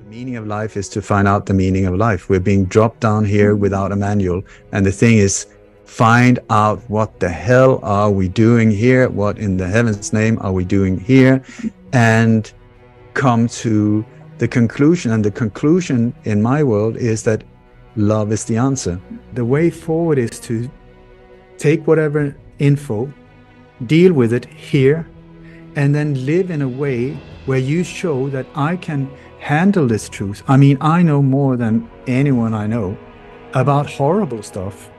Meaning of life is to find out the meaning of life. We're being dropped down here without a manual. And the thing is, find out what the hell are we doing here? What in the heaven's name are we doing here? And come to the conclusion. And the conclusion in my world is that love is the answer. The way forward is to take whatever info, deal with it here, and then live in a way where you show that I can handle this truth. I mean, I know more than anyone I know about horrible stuff.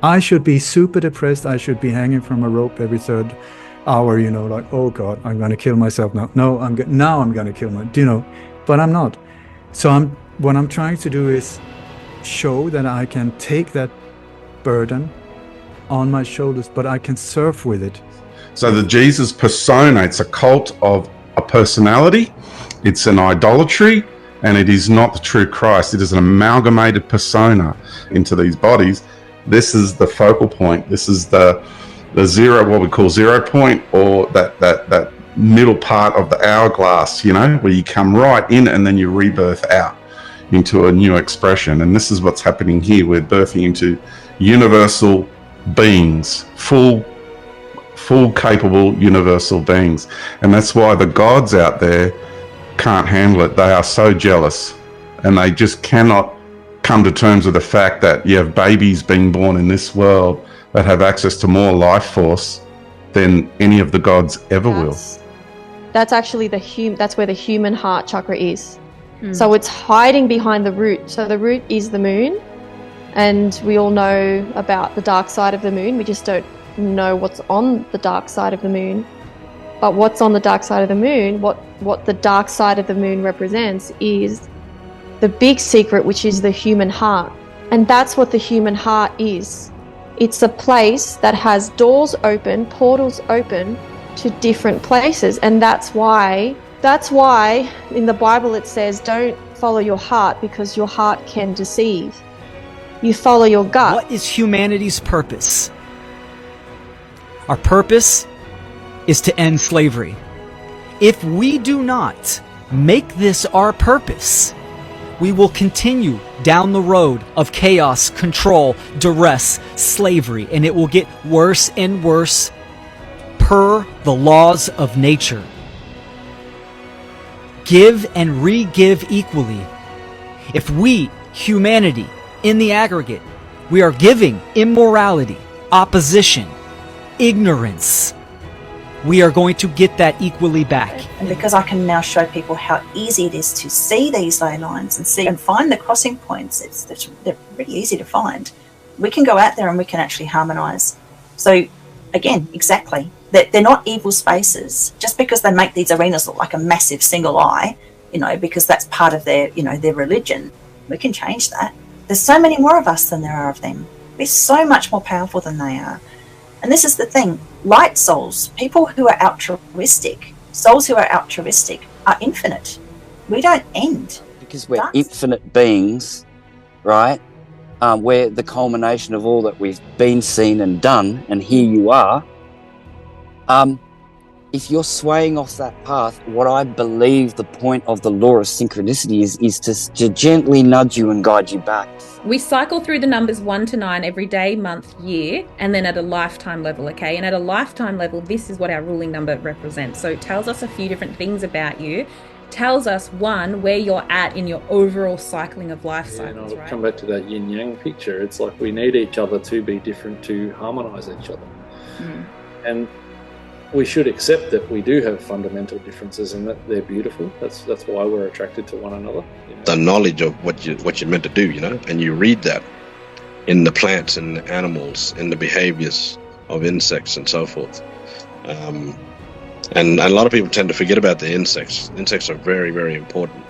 I should be super depressed. I should be hanging from a rope every third hour, you know, like, oh God, I'm going to kill myself now. No, I'm going to kill but I'm not. So what I'm trying to do is show that I can take that burden on my shoulders, but I can surf with it. So the Jesus persona, it's a cult of a personality, it's an idolatry, and it is not the true Christ. It is an amalgamated persona into these bodies. This is the focal point. This is the zero, what we call 0 point, or that middle part of the hourglass, you know, where you come right in and then you rebirth out into a new expression. And this is what's happening here. We're birthing into universal beings, full capable universal beings. And that's why the gods out there can't handle it. They are so jealous, and they just cannot come to terms with the fact that you have babies being born in this world that have access to more life force than any of the gods ever will. That's actually that's where the human heart chakra is. So it's hiding behind the root. So the root is the moon, and we all know about the dark side of the moon. We just don't know what's on the dark side of the moon. But what's on the dark side of the moon, what the dark side of the moon represents is the big secret, which is the human heart. And that's what the human heart is. It's a place that has doors open, portals open to different places. And that's why in the Bible it says, don't follow your heart, because your heart can deceive. You follow your gut. What is humanity's purpose? Our purpose is to end slavery. If we do not make this our purpose, we will continue down the road of chaos, control, duress, slavery, and it will get worse and worse per the laws of nature. Give and re-give equally. If we, humanity, in the aggregate, we are giving immorality, opposition, ignorance, we are going to get that equally back. And because I can now show people how easy it is to see these ley lines and find the crossing points, they're really easy to find. We can go out there and we can actually harmonise. So again, exactly, they're not evil spaces. Just because they make these arenas look like a massive single eye, you know, because that's part of their, you know, their religion, we can change that. There's so many more of us than there are of them. We're so much more powerful than they are. And this is the thing, light souls, people who are altruistic, souls who are altruistic are infinite. We don't end. Because we're infinite beings, right? We're the culmination of all that we've been, seen and done, and here you are. If you're swaying off that path, what I believe the point of the law of synchronicity is to gently nudge you and guide you back. We cycle through the numbers 1 to 9 every day, month, year, and then at a lifetime level, okay? And at a lifetime level, this is what our ruling number represents. So it tells us a few different things about you. Tells us, one, where you're at in your overall cycling of life cycles, and I'll right? come back to that yin-yang picture. It's like we need each other to be different to harmonise each other. And we should accept that we do have fundamental differences and that they're beautiful. That's why we're attracted to one another. You know? The knowledge of what you're meant to do, you know, and you read that in the plants and the animals, in the behaviors of insects and so forth. And a lot of people tend to forget about the insects. Insects are very, very important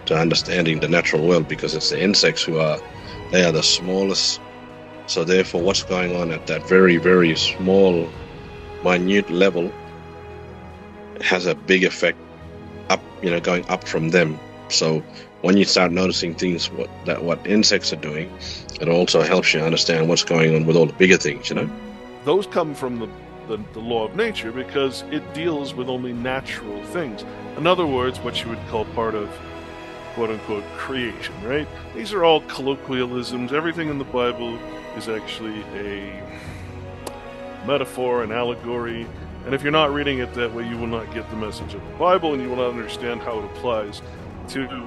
to understanding the natural world, because it's the insects they are the smallest. So therefore, what's going on at that very, very small, minute level has a big effect up, you know, going up from them. So when you start noticing things what insects are doing, it also helps you understand what's going on with all the bigger things, you know. Those come from the law of nature, because it deals with only natural things. In other words, what you would call part of quote-unquote creation, right? These are all colloquialisms. Everything in the Bible is actually a metaphor, an allegory, and if you're not reading it that way, you will not get the message of the Bible, and you will not understand how it applies to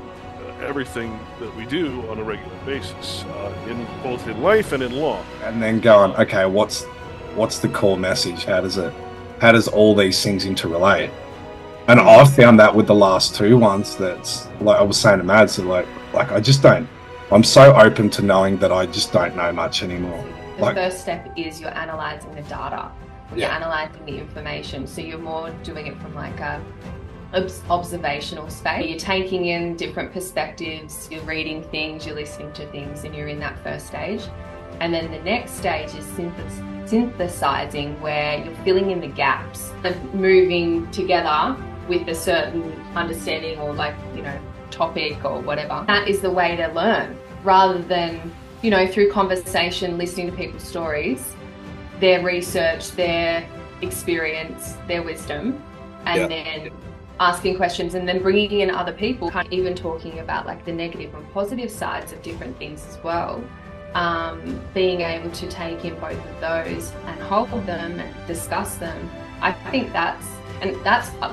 everything that we do on a regular basis, in both in life and in law. And then going, okay, what's the core message? How does all these things interrelate? And I've found that with the last two ones, that's like I was saying to Mads, like I just don't. I'm so open to knowing that I just don't know much anymore. The first step is you're analysing the data. You're analysing the information. So you're more doing it from like a observational space. You're taking in different perspectives, you're reading things, you're listening to things, and you're in that first stage. And then the next stage is synthesizing, where you're filling in the gaps and moving together with a certain understanding or topic or whatever. That is the way to learn, rather than, through conversation, listening to people's stories, their research, their experience, their wisdom, and then asking questions and then bringing in other people, even talking about like the negative and positive sides of different things as well. Being able to take in both of those and hold them and discuss them. I think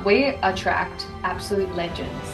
we attract absolute legends.